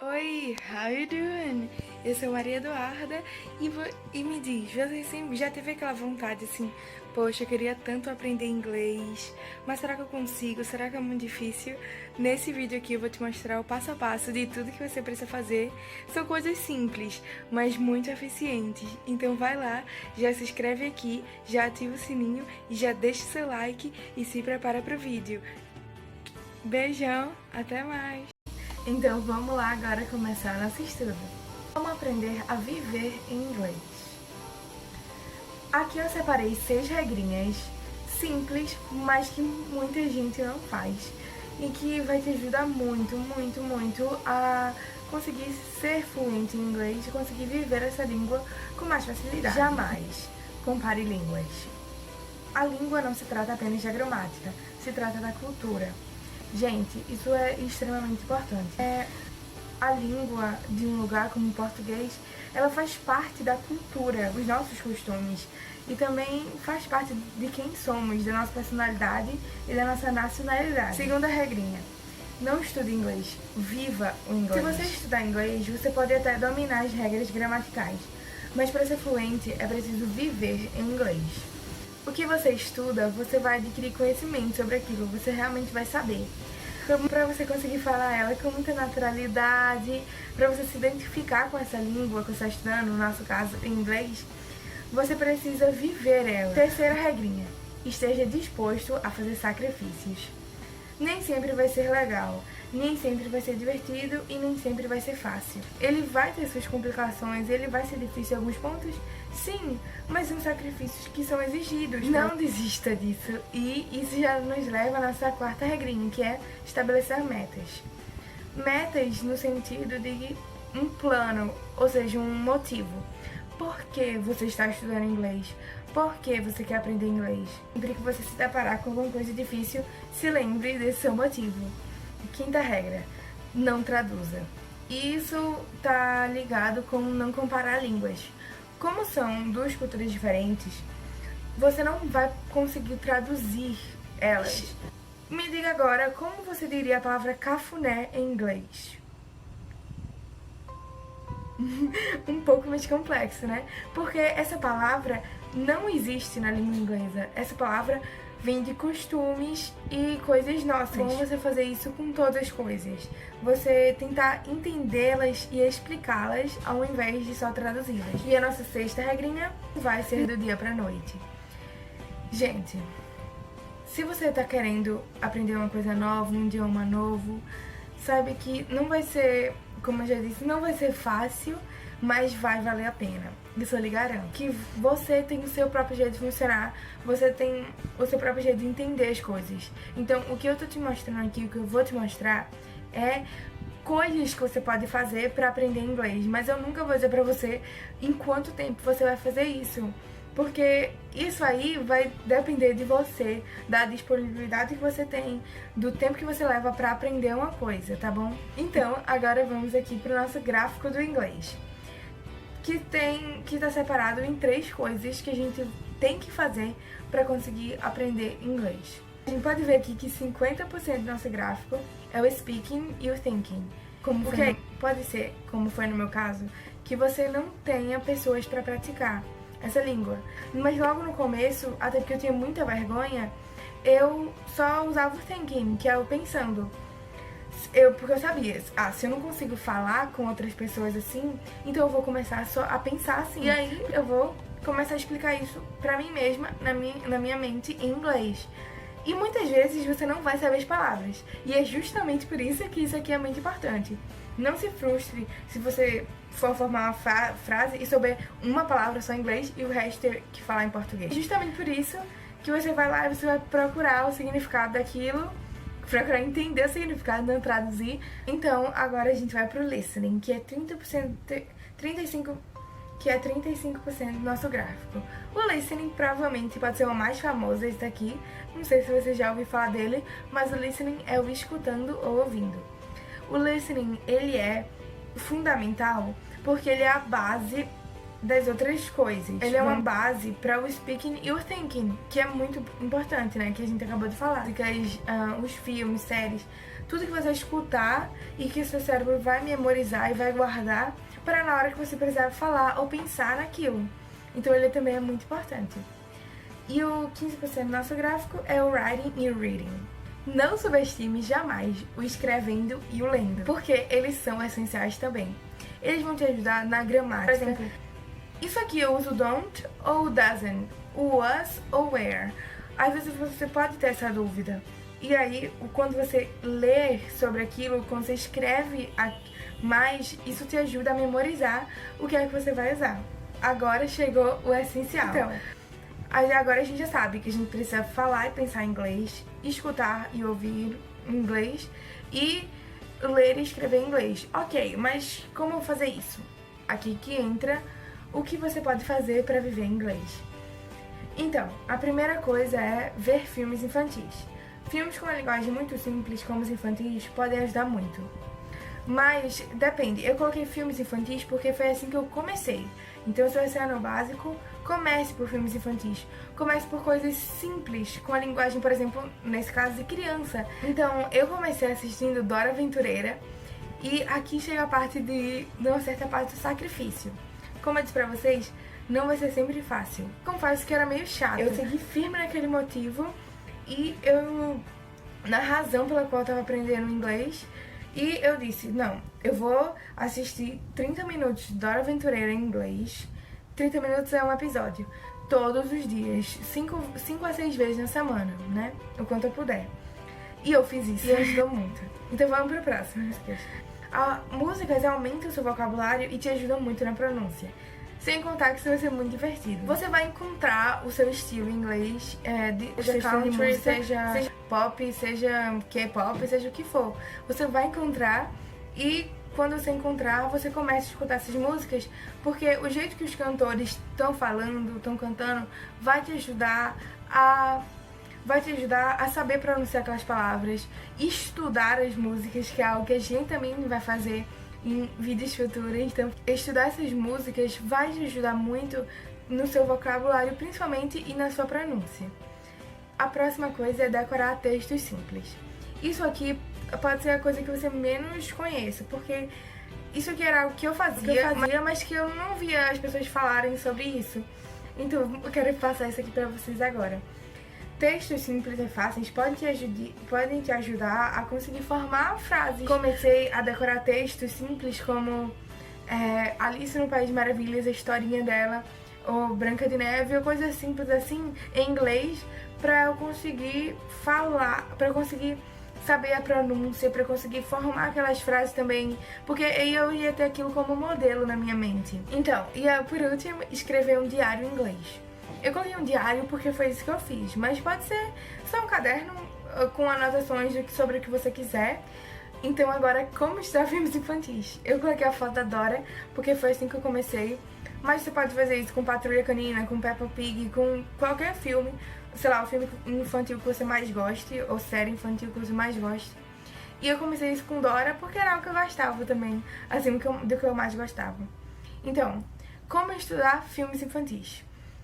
Oi, how you doing? Eu sou Maria Eduarda e me diz, você sempre já teve aquela vontade assim, poxa, eu queria tanto aprender inglês, mas será que eu consigo? Será que é muito difícil? Nesse vídeo aqui eu vou te mostrar o passo a passo de tudo que você precisa fazer. São coisas simples, mas muito eficientes. Então vai lá, já se inscreve aqui, já ativa o sininho e já deixa o seu like e se prepara para o vídeo. Beijão, até mais! Então vamos lá agora começar nosso estudo. Vamos aprender a viver em inglês. Aqui eu separei 6 regrinhas simples, mas que muita gente não faz e que vai te ajudar muito a conseguir ser fluente em inglês e conseguir viver essa língua com mais facilidade. Jamais compare línguas. A língua não se trata apenas da gramática, se trata da cultura. Gente, isso é extremamente importante. A língua de um lugar como o português, ela faz parte da cultura, dos nossos costumes. E também faz parte de quem somos, da nossa personalidade e da nossa nacionalidade. Segunda regrinha, não estude inglês, viva o inglês. Se você estudar inglês, você pode até dominar as regras gramaticais. Mas para ser fluente, é preciso viver em inglês. O que você estuda, você vai adquirir conhecimento sobre aquilo, você realmente vai saber. Para você conseguir falar ela com muita naturalidade, para você se identificar com essa língua que você está estudando, no nosso caso, em inglês, você precisa viver ela. Terceira regrinha, esteja disposto a fazer sacrifícios. Nem sempre vai ser legal, nem sempre vai ser divertido e nem sempre vai ser fácil. Ele vai ter suas complicações, ele vai ser difícil em alguns pontos, sim, mas são sacrifícios que são exigidos. Não desista disso. E isso já nos leva à nossa quarta regrinha, que é estabelecer metas. Metas no sentido de um plano, ou seja, um motivo. Por que você está estudando inglês? Por que você quer aprender inglês? Sempre que você se deparar com alguma coisa difícil, se lembre desse seu motivo. Quinta regra, não traduza. Isso tá ligado com não comparar línguas. Como são duas culturas diferentes, você não vai conseguir traduzir elas. Me diga agora, como você diria a palavra cafuné em inglês? Um pouco mais complexo, né? Porque essa palavra não existe na língua inglesa. Essa palavra vem de costumes e coisas nossas. Como você fazer isso com todas as coisas? Você tentar entendê-las e explicá-las ao invés de só traduzi-las. E a nossa sexta regrinha vai ser do dia pra noite. Gente, se você tá querendo aprender uma coisa nova, um idioma novo, sabe que não vai ser, como eu já disse, não vai ser fácil, mas vai valer a pena. Isso eu lhe garanto. Que você tem o seu próprio jeito de funcionar, você tem o seu próprio jeito de entender as coisas. Então, o que eu tô te mostrando aqui, o que eu vou te mostrar, é coisas que você pode fazer pra aprender inglês. Mas eu nunca vou dizer pra você em quanto tempo você vai fazer isso. Porque isso aí vai depender de você, da disponibilidade que você tem, do tempo que você leva pra aprender uma coisa, tá bom? Então, agora vamos aqui pro nosso gráfico do inglês, que tá separado em 3 coisas que a gente tem que fazer pra conseguir aprender inglês. A gente pode ver aqui que 50% do nosso gráfico é o speaking e o thinking. Porque pode ser, como foi no meu caso, que você não tenha pessoas pra praticar essa língua. Mas logo no começo, até porque eu tinha muita vergonha, eu só usava o thinking, que é o pensando. Porque eu sabia, se eu não consigo falar com outras pessoas assim, então eu vou começar só a pensar assim. E aí eu vou começar a explicar isso pra mim mesma, na minha mente, em inglês. E muitas vezes você não vai saber as palavras. E é justamente por isso que isso aqui é muito importante. Não se frustre se você for formar uma frase e souber uma palavra só em inglês e o resto ter que falar em português. É justamente por isso que você vai lá e você vai procurar o significado daquilo, procurar entender o significado, não traduzir. Então, agora a gente vai pro listening, que é 35% do nosso gráfico. O listening provavelmente pode ser o mais famoso, esse daqui. Não sei se você já ouviu falar dele, mas o listening é o escutando ou ouvindo. O listening, ele é fundamental porque ele é a base das outras coisas. Ele é uma base para o speaking e o thinking, que é muito importante, né? Que a gente acabou de falar. Os filmes, séries, tudo que você escutar e que seu cérebro vai memorizar e vai guardar para na hora que você precisar falar ou pensar naquilo. Então ele também é muito importante. E o 15% do nosso gráfico é o writing e o reading. Não subestime jamais o escrevendo e o lendo, porque eles são essenciais também. Eles vão te ajudar na gramática. Por exemplo, isso aqui eu uso don't ou doesn't, o was ou where. Às vezes você pode ter essa dúvida. E aí, quando você lê sobre aquilo, quando você escreve mais, isso te ajuda a memorizar o que é que você vai usar. Agora chegou o essencial. Então, agora a gente já sabe que a gente precisa falar e pensar em inglês, escutar e ouvir em inglês e ler e escrever em inglês. Ok, mas como fazer isso? Aqui que entra o que você pode fazer para viver em inglês. Então, a primeira coisa é ver filmes infantis. Filmes com uma linguagem muito simples, como os infantis, podem ajudar muito. Mas depende, eu coloquei filmes infantis porque foi assim que eu comecei. Então, se você é no básico, comece por filmes infantis. Comece por coisas simples, com a linguagem, por exemplo, nesse caso de criança. Então, eu comecei assistindo Dora Aventureira e aqui chega a parte de uma certa parte do sacrifício. Como eu disse pra vocês, não vai ser sempre fácil. Confesso que era meio chato. Eu segui firme naquele motivo e na razão pela qual eu tava aprendendo inglês. E eu disse, não, eu vou assistir 30 minutos de Dora Aventureira em inglês. 30 minutos é um episódio. Todos os dias. 5 a 6 vezes na semana, né? O quanto eu puder. E eu fiz isso e ajudou muito. Então vamos pro próximo. Músicas aumentam o seu vocabulário e te ajudam muito na pronúncia. Sem contar que isso vai ser muito divertido. Você vai encontrar o seu estilo em inglês, seja country, seja pop, seja K-pop, seja o que for. Você vai encontrar e quando você encontrar, você começa a escutar essas músicas, porque o jeito que os cantores estão falando, estão cantando, vai te ajudar a saber pronunciar aquelas palavras, estudar as músicas, que é algo que a gente também vai fazer em vídeos futuros. Então, estudar essas músicas vai te ajudar muito no seu vocabulário, principalmente, e na sua pronúncia. A próxima coisa é decorar textos simples. Isso aqui pode ser a coisa que você menos conheça, porque isso aqui era o que eu fazia, mas que eu não via as pessoas falarem sobre isso. Então, eu quero passar isso aqui pra vocês agora. Textos simples e fáceis podem te ajudar a conseguir formar frases. Comecei a decorar textos simples como Alice no País de Maravilhas, a historinha dela, ou Branca de Neve, ou coisas simples assim, em inglês, pra eu conseguir falar, pra eu conseguir saber a pronúncia, pra eu conseguir formar aquelas frases também, porque aí eu ia ter aquilo como modelo na minha mente. Então, e por último, escrever um diário em inglês. Eu coloquei um diário porque foi isso que eu fiz, mas pode ser só um caderno com anotações sobre o que você quiser. Então agora, como estudar filmes infantis? Eu coloquei a foto da Dora porque foi assim que eu comecei, mas você pode fazer isso com Patrulha Canina, com Peppa Pig, com qualquer filme, sei lá, o filme infantil que você mais goste, ou série infantil que você mais goste. E eu comecei isso com Dora porque era o que eu gostava também, assim, do que eu mais gostava. Então, como estudar filmes infantis?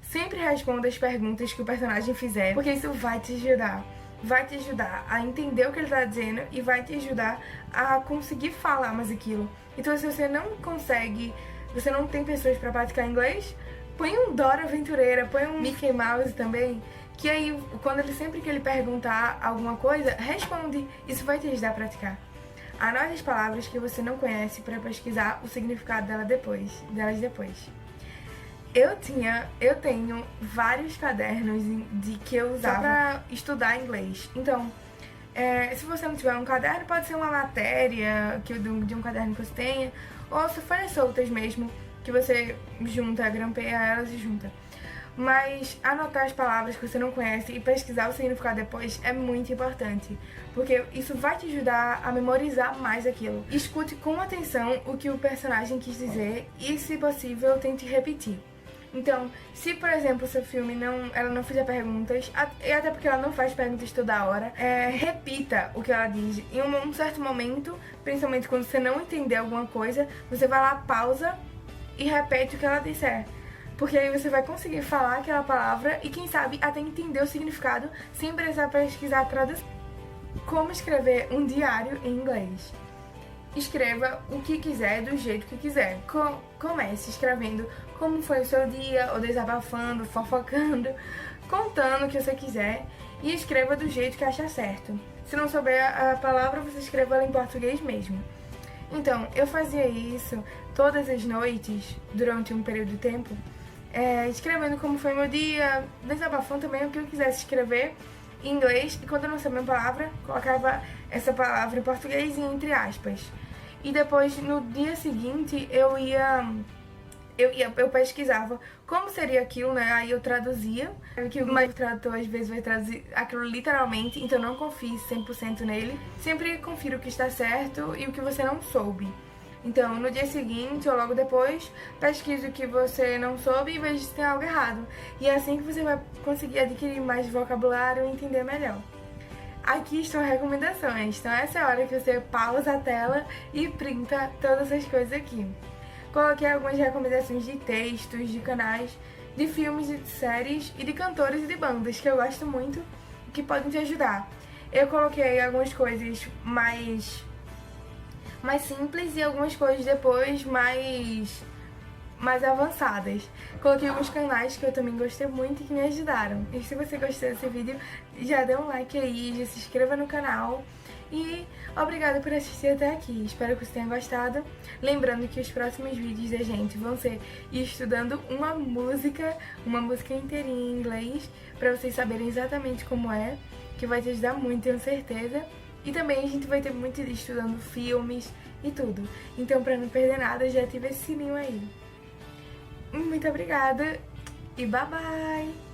Sempre responda as perguntas que o personagem fizer, porque isso vai te ajudar. Vai te ajudar a entender o que ele tá dizendo e vai te ajudar a conseguir falar mais aquilo. Então, se você não consegue, você não tem pessoas pra praticar inglês, põe um Dora Aventureira, põe um Mickey Mouse também, que aí, sempre que ele perguntar alguma coisa, responde. Isso vai te ajudar a praticar. Anote as palavras que você não conhece pra pesquisar o significado delas depois. Eu tenho vários cadernos de que eu usava pra estudar inglês. Então, se você não tiver um caderno, pode ser uma matéria de um caderno que você tenha, ou se forem soltas mesmo, que você grampeia elas e junta. Mas anotar as palavras que você não conhece e pesquisar o significado depois é muito importante, porque isso vai te ajudar a memorizar mais aquilo. Escute com atenção o que o personagem quis dizer e, se possível, tente repetir. Então, se por exemplo o seu filme ela não fizer perguntas, e até porque ela não faz perguntas toda hora, repita o que ela diz. Em um certo momento, principalmente quando você não entender alguma coisa, você vai lá, pausa e repete o que ela disser. Porque aí você vai conseguir falar aquela palavra e quem sabe até entender o significado sem precisar pesquisar a tradução. Como escrever um diário em inglês. Escreva o que quiser, do jeito que quiser. Comece escrevendo como foi o seu dia, ou desabafando, fofocando, contando o que você quiser, e escreva do jeito que achar certo. Se não souber a palavra, você escreva ela em português mesmo. Então, eu fazia isso todas as noites, durante um período de tempo, escrevendo como foi meu dia, desabafando também o que eu quisesse escrever em inglês, e quando eu não sabia uma palavra, colocava essa palavra em português e entre aspas. E depois, no dia seguinte, eu pesquisava como seria aquilo, né? Aí eu traduzia, que o meu tradutor às vezes vai traduzir aquilo literalmente, então não confie 100% nele. Sempre confira o que está certo e o que você não soube. Então, no dia seguinte ou logo depois, pesquise o que você não soube e veja se tem algo errado. E é assim que você vai conseguir adquirir mais vocabulário e entender melhor. Aqui estão recomendações, então essa é a hora que você pausa a tela e printa todas as coisas aqui. Coloquei algumas recomendações de textos, de canais, de filmes, de séries e de cantores e de bandas que eu gosto muito e que podem te ajudar. Eu coloquei algumas coisas mais simples e algumas coisas depois mais avançadas. Coloquei alguns canais que eu também gostei muito e que me ajudaram. E se você gostou desse vídeo, já dê um like aí, já se inscreva no canal. E obrigada por assistir até aqui. Espero que você tenha gostado. Lembrando que os próximos vídeos da gente vão ser estudando uma música inteirinha em inglês, pra vocês saberem exatamente como é, que vai te ajudar muito, tenho certeza. E também a gente vai ter muito estudando filmes e tudo. Então, pra não perder nada, já ativa esse sininho aí. Muito obrigada e bye bye!